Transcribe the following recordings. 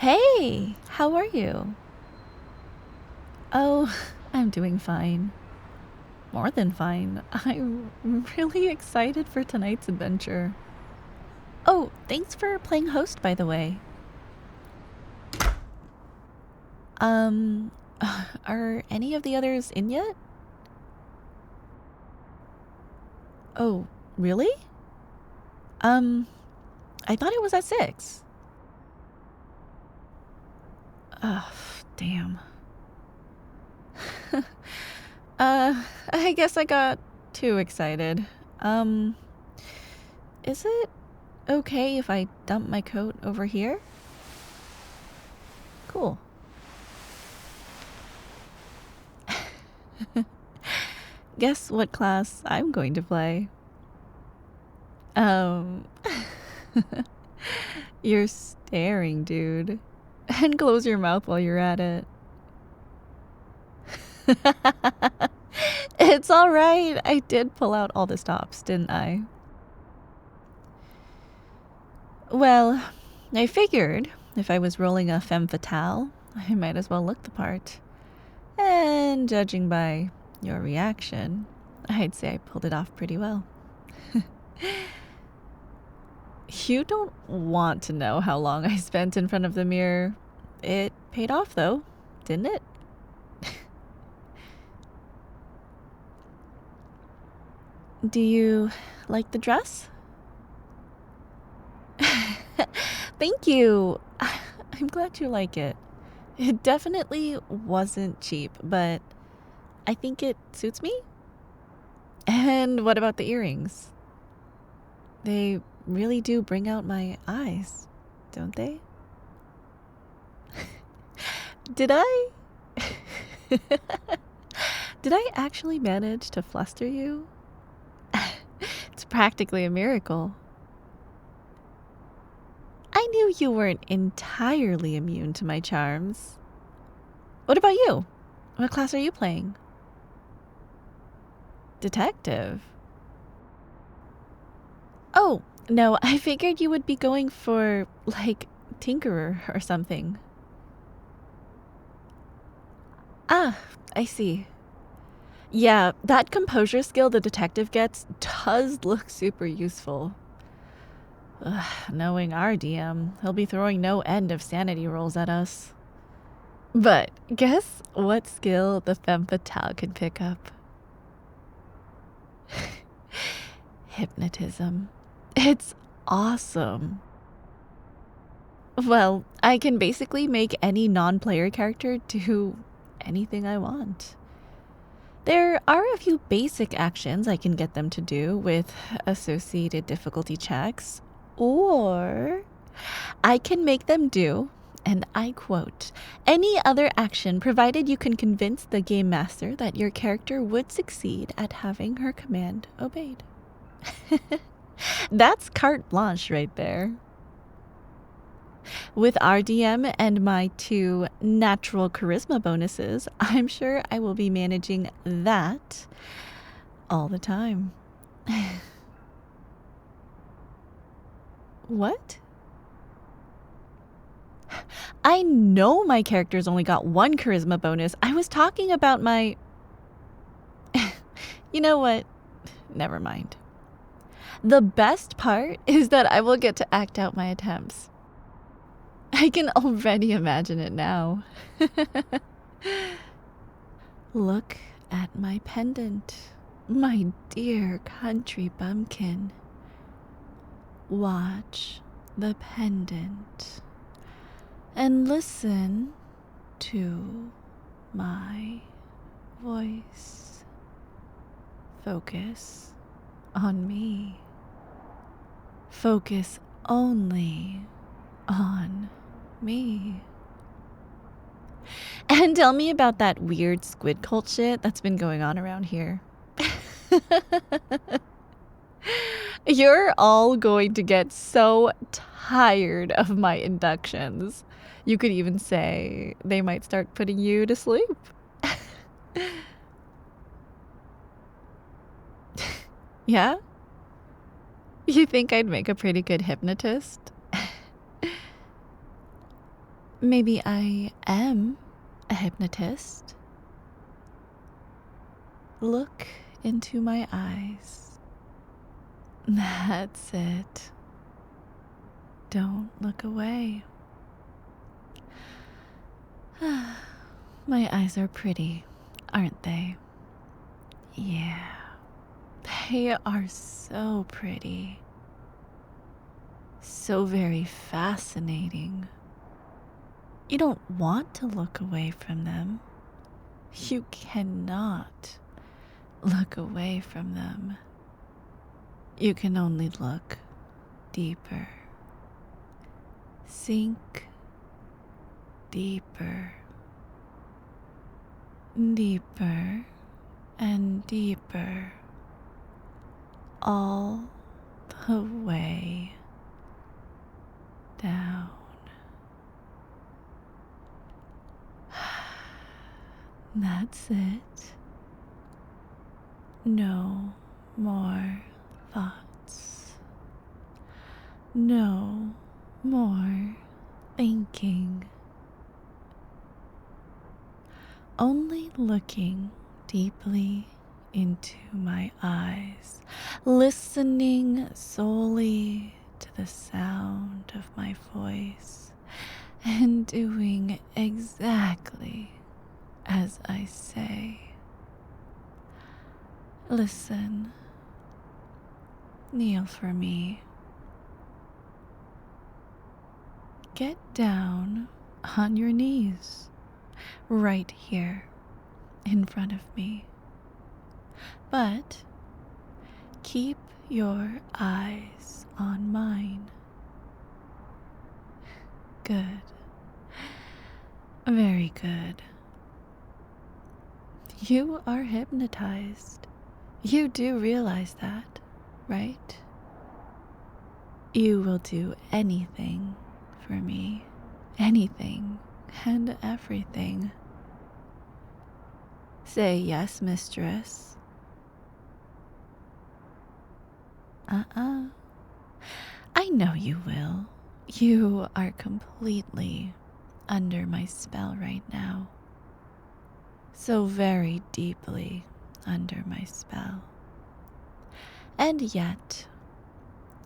Hey, how are you? Oh, I'm doing fine. More than fine. I'm really excited for tonight's adventure. Oh, thanks for playing host, by the way. Um, are any of the others in yet? Oh, really? I thought it was at 6. Ugh, damn. I guess I got too excited. Is it okay if I dump my coat over here? Cool. Guess what class I'm going to play? You're staring, dude. And close your mouth while you're at it. It's alright. I did pull out all the stops, didn't I? Well, I figured if I was rolling a Femme Fatale, I might as well look the part. And judging by your reaction, I'd say I pulled it off pretty well. You don't want to know how long I spent in front of the mirror. It paid off though, didn't it? Do you like the dress? Thank you. I'm glad you like it. It definitely wasn't cheap, but I think it suits me. And what about the earrings? They really do bring out my eyes, don't they? Did I? Did I actually manage to fluster you? It's practically a miracle. I knew you weren't entirely immune to my charms. What about you? What class are you playing? Detective? Oh, no, I figured you would be going for, like, Tinkerer or something. Ah, I see. Yeah, that composure skill the detective gets does look super useful. Ugh, knowing our DM, he'll be throwing no end of sanity rolls at us. But guess what skill the Femme Fatale can pick up? Hypnotism. It's awesome. Well, I can basically make any non-player character do anything I want. There are a few basic actions I can get them to do with associated difficulty checks, or I can make them do, and I quote, any other action provided you can convince the game master that your character would succeed at having her command obeyed. That's carte blanche right there. With RDM and my 2 natural charisma bonuses, I'm sure I will be managing that all the time. What? I know my character's only got 1 charisma bonus. I was talking about my... You know what? Never mind. The best part is that I will get to act out my attempts. I can already imagine it now. Look at my pendant, my dear country bumpkin. Watch the pendant and listen to my voice. Focus on me. Focus only on me. And tell me about that weird squid cult shit that's been going on around here. You're all going to get so tired of my inductions. You could even say they might start putting you to sleep. Yeah? You think I'd make a pretty good hypnotist? Maybe I am a hypnotist. Look into my eyes. That's it. Don't look away. My eyes are pretty, aren't they? Yeah, they are so pretty. So very fascinating. You don't want to look away from them. You cannot look away from them. You can only look deeper. Sink deeper. Deeper and deeper. All the way down. That's it. No more thoughts. No more thinking. Only looking deeply into my eyes, listening solely to the sound of my voice, and doing exactly as I say. Listen. Kneel for me. Get down on your knees, right here in front of me. But keep your eyes on mine. Good. Very good. You are hypnotized. You do realize that, right? You will do anything for me. Anything and everything. Say yes, mistress. I know you will. You are completely under my spell right now. So very deeply under my spell. And yet,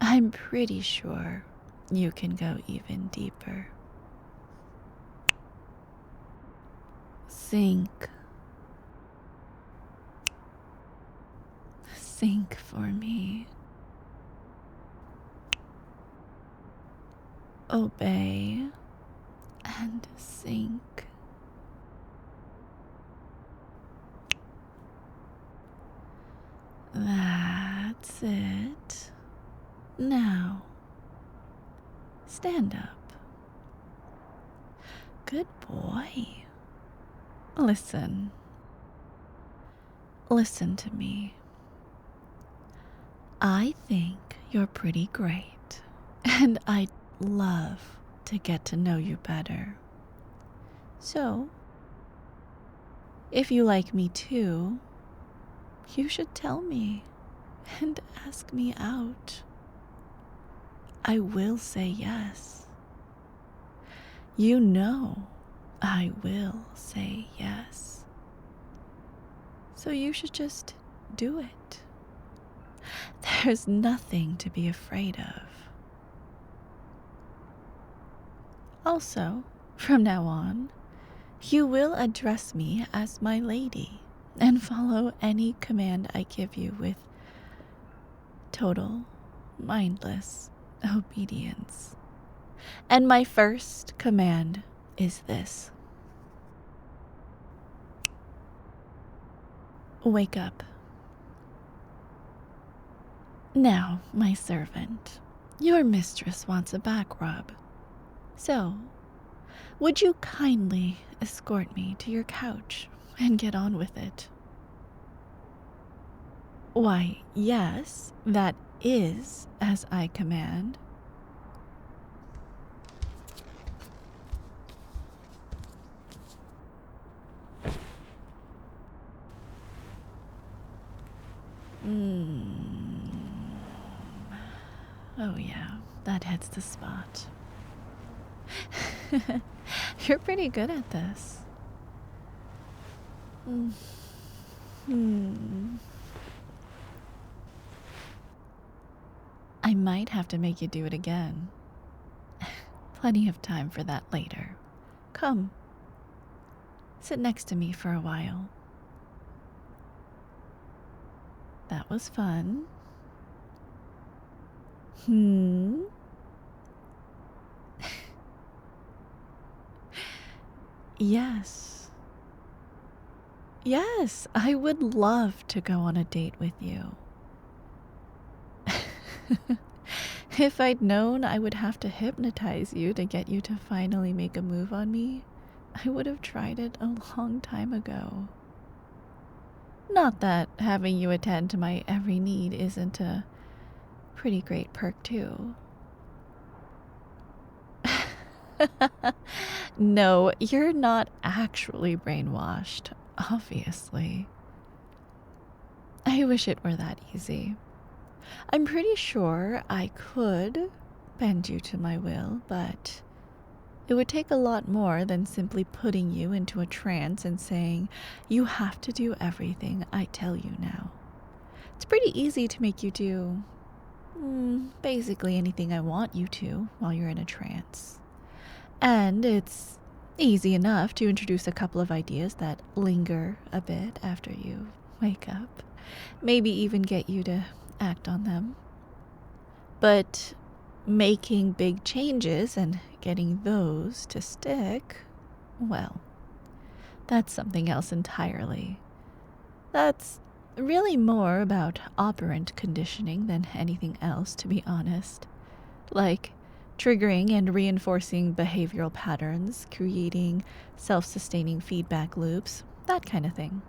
I'm pretty sure you can go even deeper. Sink. Sink for me. Obey and sink. That's it. Now, stand up. Good boy. Listen. Listen to me. I think you're pretty great, and I'd love to get to know you better. So, if you like me too, you should tell me and ask me out. I will say yes. You know I will say yes. So you should just do it. There's nothing to be afraid of. Also, from now on, you will address me as my lady and follow any command I give you with total, mindless obedience. And my first command is this. Wake up. Now, my servant, your mistress wants a back rub. So, would you kindly escort me to your couch and get on with it? Why, yes, that is as I command. Oh yeah, that hits the spot. You're pretty good at this. I might have to make you do it again. Plenty of time for that later. Come. Sit next to me for a while. That was fun. Yes. Yes, I would love to go on a date with you. If I'd known I would have to hypnotize you to get you to finally make a move on me, I would have tried it a long time ago. Not that having you attend to my every need isn't a pretty great perk too. No, you're not actually brainwashed, obviously. I wish it were that easy. I'm pretty sure I could bend you to my will, but it would take a lot more than simply putting you into a trance and saying, you have to do everything I tell you now. It's pretty easy to make you do basically anything I want you to while you're in a trance. And it's easy enough to introduce a couple of ideas that linger a bit after you wake up. Maybe even get you to act on them. But making big changes and getting those to stick, well, that's something else entirely. That's really more about operant conditioning than anything else, to be honest. Like triggering and reinforcing behavioral patterns, creating self-sustaining feedback loops, that kind of thing.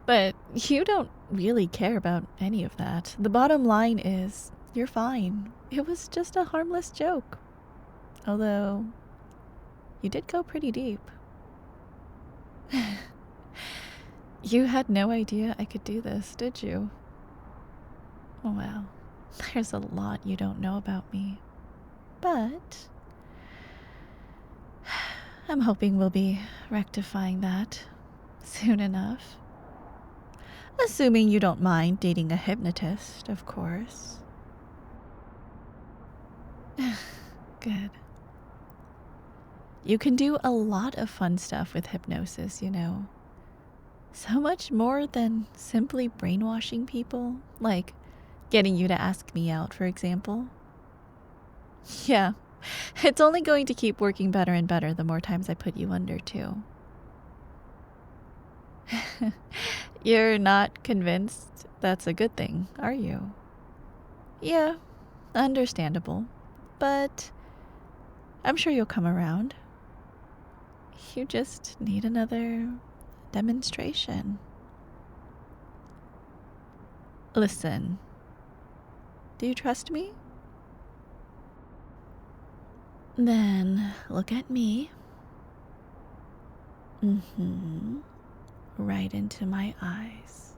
But you don't really care about any of that. The bottom line is, you're fine. It was just a harmless joke. Although, you did go pretty deep. You had no idea I could do this, did you? Well, there's a lot you don't know about me. But I'm hoping we'll be rectifying that soon enough. Assuming you don't mind dating a hypnotist, of course. Good. You can do a lot of fun stuff with hypnosis, you know. So much more than simply brainwashing people, like getting you to ask me out, for example. Yeah, it's only going to keep working better and better the more times I put you under, too. You're not convinced that's a good thing, are you? Yeah, understandable. But I'm sure you'll come around. You just need another demonstration. Listen, do you trust me? Then look at me. Right into my eyes.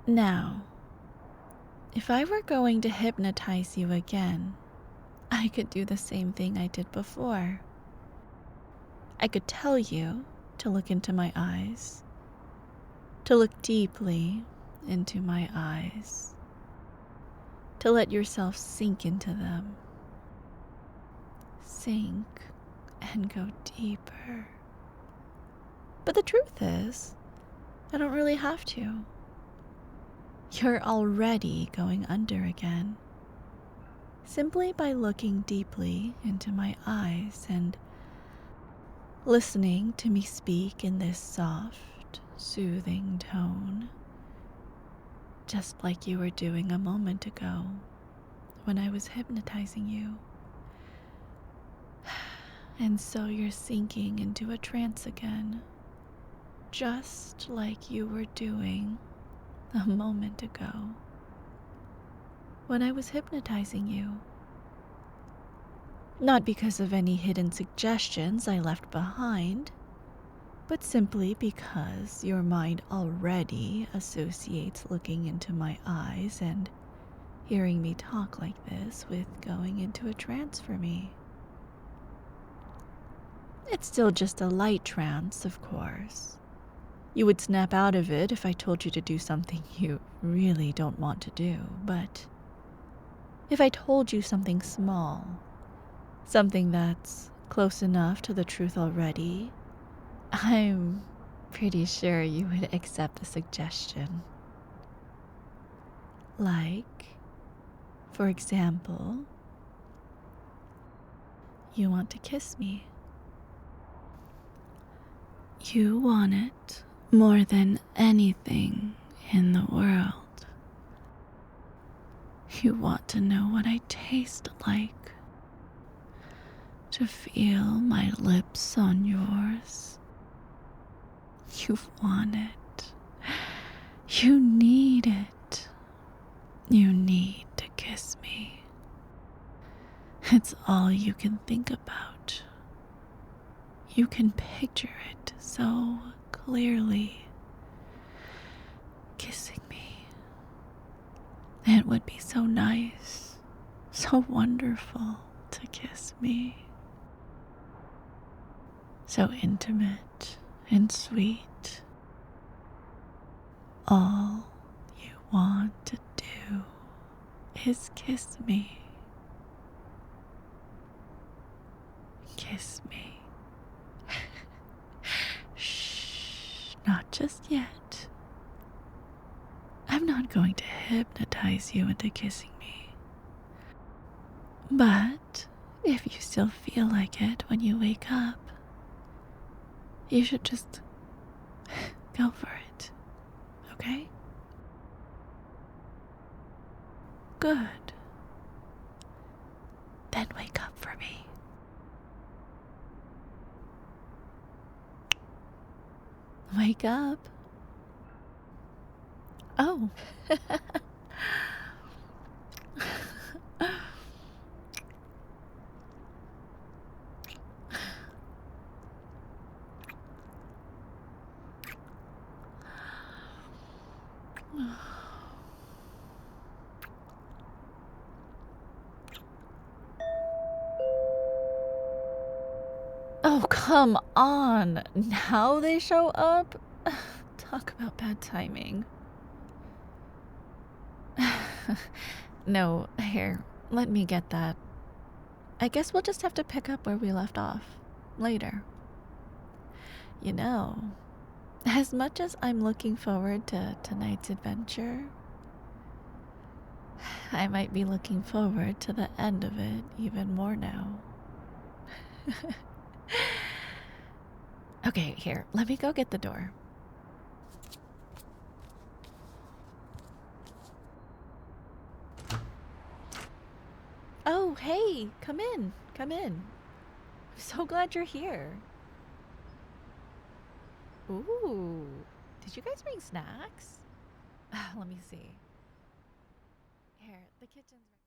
Now, if I were going to hypnotize you again, I could do the same thing I did before. I could tell you to look into my eyes, to look deeply into my eyes, to let yourself sink into them. Sink and go deeper. But the truth is, I don't really have to. You're already going under again. Simply by looking deeply into my eyes and listening to me speak in this soft, soothing tone. Just like you were doing a moment ago when I was hypnotizing you. And so you're sinking into a trance again. Just like you were doing a moment ago when I was hypnotizing you. Not because of any hidden suggestions I left behind, but simply because your mind already associates looking into my eyes and hearing me talk like this with going into a trance for me. It's still just a light trance, of course. You would snap out of it if I told you to do something you really don't want to do, but if I told you something small, something that's close enough to the truth already, I'm pretty sure you would accept the suggestion. Like, for example, you want to kiss me. You want it more than anything in the world. You want to know what I taste like, to feel my lips on yours. You want it. You need it. You need to kiss me. It's all you can think about. You can picture it so clearly. Kissing me. It would be so nice, so wonderful to kiss me. So intimate and sweet. All you want to do is kiss me. Kiss me. Shh, not just yet. I'm not going to hypnotize you into kissing me. But if you still feel like it when you wake up, you should just go for it, okay? Good. Then wake up for me. Wake up. Oh. Oh, come on. Now they show up? Talk about bad timing. No, here, let me get that. I guess we'll just have to pick up where we left off later. You know, as much as I'm looking forward to tonight's adventure, I might be looking forward to the end of it even more now. Okay, here, let me go get the door. Oh, hey, come in, come in. I'm so glad you're here. Ooh, did you guys bring snacks? Let me see. Here, the kitchen's right.